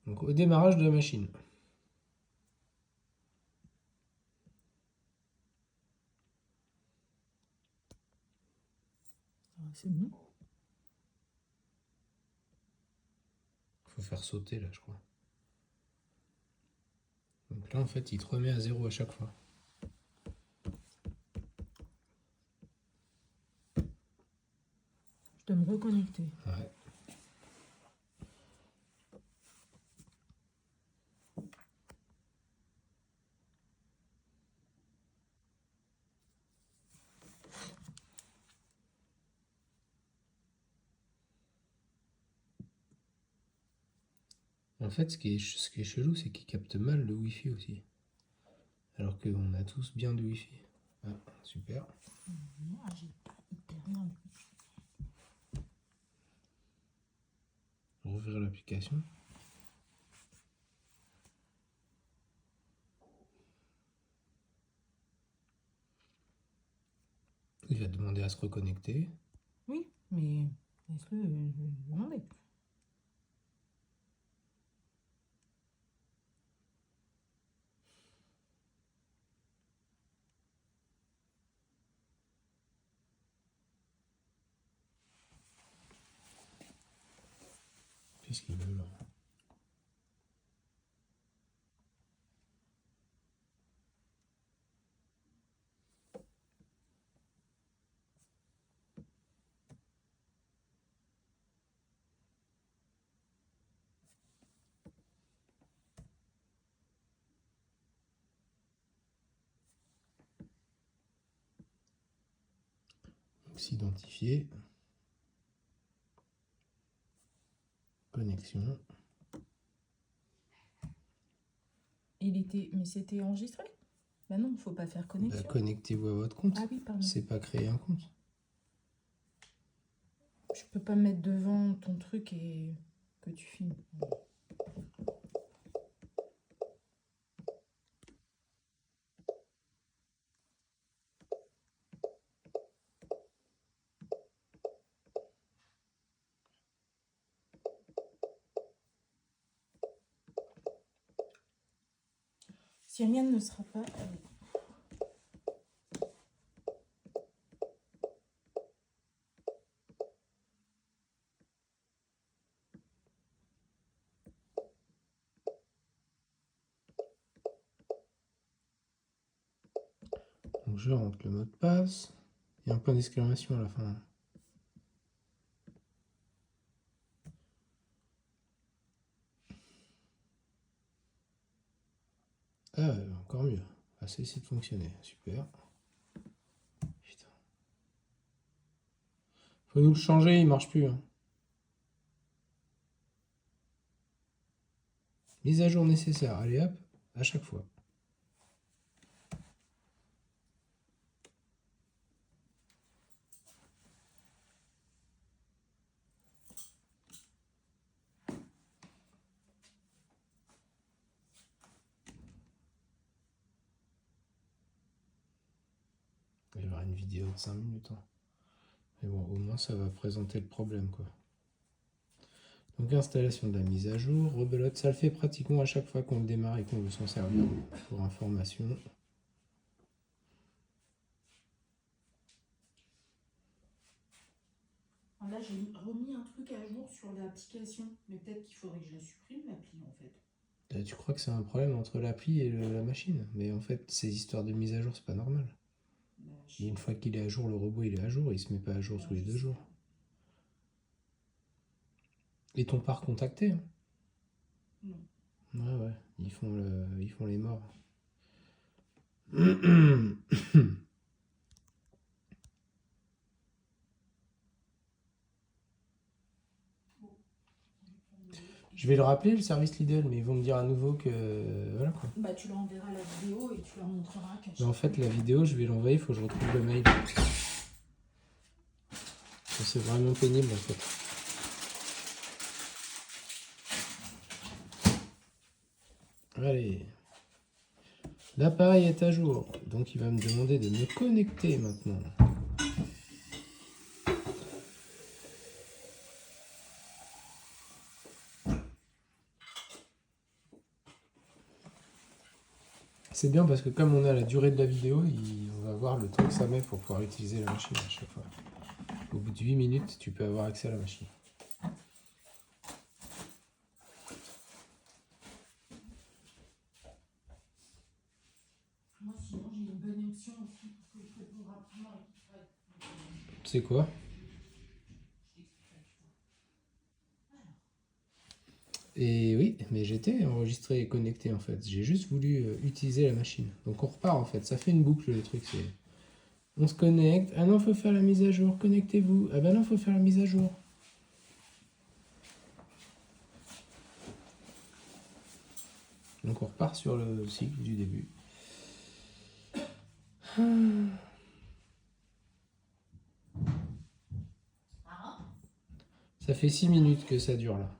Donc au démarrage de la machine. C'est bon. Faut faire sauter là, je crois. Donc là, en fait, il te remet à 0 à chaque fois. Je dois me reconnecter. Ouais. En fait, ce qui est chelou, c'est qu'il capte mal le Wi-Fi aussi. Alors qu'on a tous bien de Wi-Fi. Ah, super. Moi, j'ai pas hyper rien. Rouvrir l'application. Il va demander à se reconnecter. Oui, mais laisse-le demander. Qu'est-ce qu'il veut là? Donc, s'identifier. Connexion. Mais c'était enregistré? Bah non, faut pas faire Bah, connexion. connectez-vous à votre compte. Ah oui, pardon. C'est pas créer un compte. Je peux pas me mettre devant ton truc et que tu filmes. Si Amiens ne sera pas... Donc je rentre le mot de passe. Il y a un point d'exclamation à la fin. Ah, encore mieux. Ah, ça essaie de fonctionner. Super. Putain. Faut nous le changer, il marche plus. Hein. Mise à jour nécessaire. Allez hop, à chaque fois. Il y aura une vidéo de 5 minutes. Hein. Mais bon, au moins ça va présenter le problème, quoi. Donc installation de la mise à jour, rebelote, ça le fait pratiquement à chaque fois qu'on le démarre et qu'on veut s'en servir pour information. Là, j'ai remis un truc à jour sur l'application, mais peut-être qu'il faudrait que je la supprime, l'appli, en fait. Là, tu crois que c'est un problème entre l'appli et la machine, mais en fait, ces histoires de mise à jour, c'est pas normal. Et une fois qu'il est à jour, le robot il est à jour, il se met pas à jour tous les 2 jours. Et ton part contacté hein. Non. Ouais, ils font les morts. Je vais le rappeler, le service Lidl, mais ils vont me dire à nouveau que... Voilà quoi. Bah tu leur enverras la vidéo et tu leur montreras qu'à Mais en fait, la vidéo, je vais l'envoyer, il faut que je retrouve le mail. C'est vraiment pénible en fait. Allez. L'appareil est à jour, donc il va me demander de me connecter maintenant. C'est bien parce que comme on a la durée de la vidéo, on va voir le temps que ça met pour pouvoir utiliser la machine à chaque fois. Au bout de 8 minutes, tu peux avoir accès à la machine. Moi, sinon, j'ai une bonne option aussi pour que je réponde rapidement et qu'il faille. C'est quoi? Et oui, mais j'étais enregistré et connecté en fait. J'ai juste voulu utiliser la machine. Donc on repart en fait. Ça fait une boucle le truc. C'est on se connecte. Ah non, faut faire la mise à jour. Connectez-vous. Ah ben non, faut faire la mise à jour. Donc on repart sur le cycle du début. Ça fait 6 minutes que ça dure là.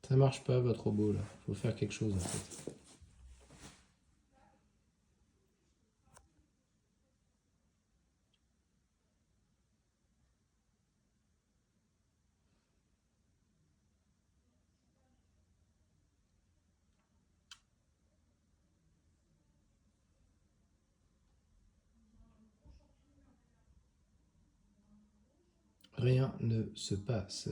Ça marche pas votre robot là. Faut faire quelque chose en fait. Rien ne se passe.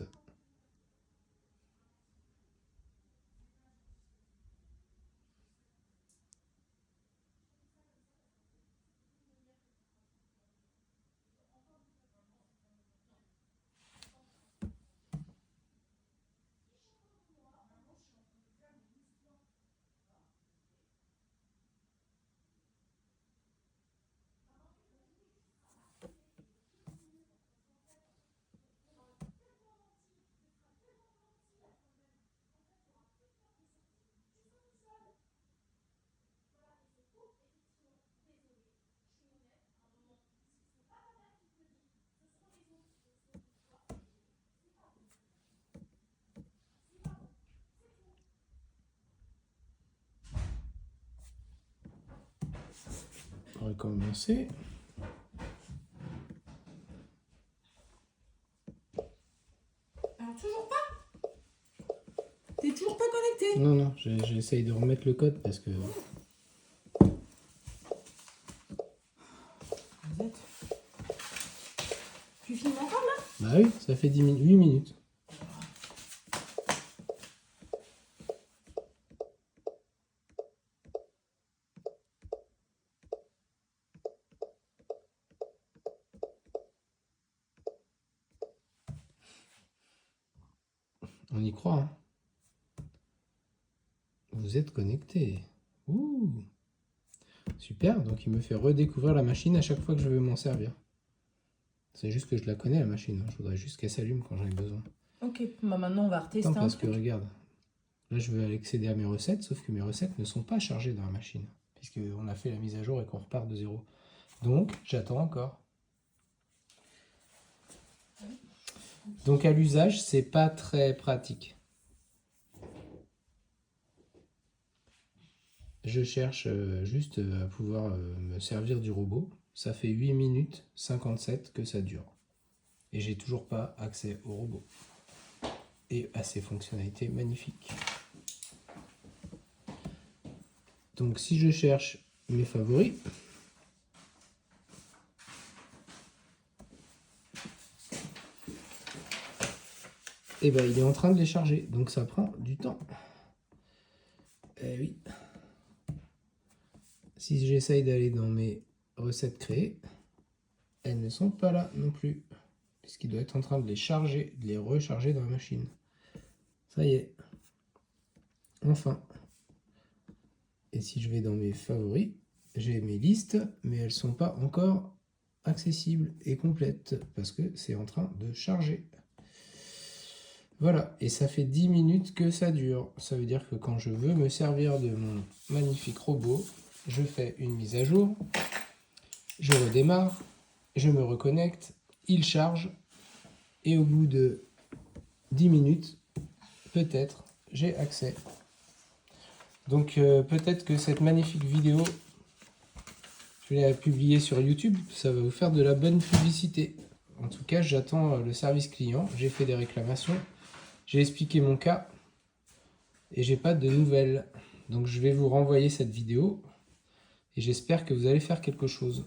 On va recommencer. Alors, toujours pas? T'es toujours pas connecté? Non, non, j'essaye de remettre le code parce que... Tu filmes encore là? Bah oui, ça fait 8 minutes. On y croit, hein. Vous êtes connecté. Ouh. Super, donc il me fait redécouvrir la machine à chaque fois que je veux m'en servir. C'est juste que je la connais la machine, je voudrais juste qu'elle s'allume quand j'en ai besoin. Ok, bah maintenant on va retester Attends, un parce que truc. regarde, là je veux accéder à mes recettes, sauf que mes recettes ne sont pas chargées dans la machine, puisqu'on a fait la mise à jour et qu'on repart de zéro. Donc j'attends encore. Donc à l'usage, c'est pas très pratique. Je cherche juste à pouvoir me servir du robot. Ça fait 8 minutes 57 que ça dure. Et j'ai toujours pas accès au robot. Et à ses fonctionnalités magnifiques. Donc si je cherche mes favoris, et ben il est en train de les charger. Donc ça prend du temps. Eh oui. Si j'essaye d'aller dans mes recettes créées, elles ne sont pas là non plus. Puisqu'il doit être en train de les charger, de les recharger dans la machine. Ça y est. Enfin. Et si je vais dans mes favoris, j'ai mes listes, mais elles ne sont pas encore accessibles et complètes parce que c'est en train de charger. Voilà, et ça fait 10 minutes que ça dure. Ça veut dire que quand je veux me servir de mon magnifique robot, je fais une mise à jour, je redémarre, je me reconnecte, il charge, et au bout de 10 minutes, peut-être j'ai accès. Donc peut-être que cette magnifique vidéo, je vais la publier sur YouTube, ça va vous faire de la bonne publicité. En tout cas, j'attends le service client, j'ai fait des réclamations, j'ai expliqué mon cas et j'ai pas de nouvelles. Donc je vais vous renvoyer cette vidéo et j'espère que vous allez faire quelque chose.